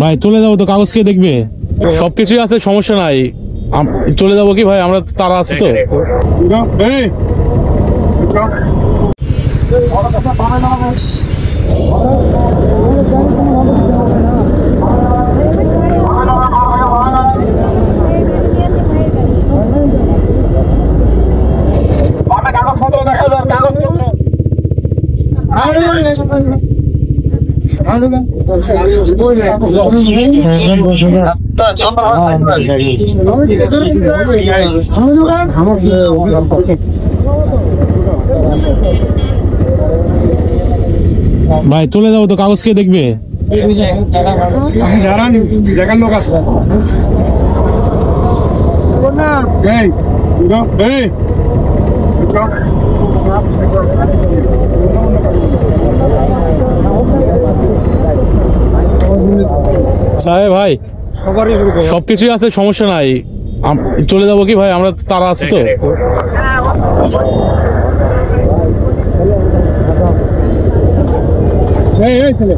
ভাই চলে যাবো তো, কাগজ কে দেখবে? সবকিছুই আছে, সমস্যা নাই। চলে যাবো কি ভাই, আমরা তারা আছি তো। কাগজপত্র দেখা যায়, কাগজপত্র ভাই চলে যাবো তো, কাগজ কে দেখবে? দেখার লোক আছে। সাহেব ভাই সবকিছুই আছে, সমস্যা নাই। চলে যাবো কি ভাই, আমরা তারা আছি তো। এই ছেলে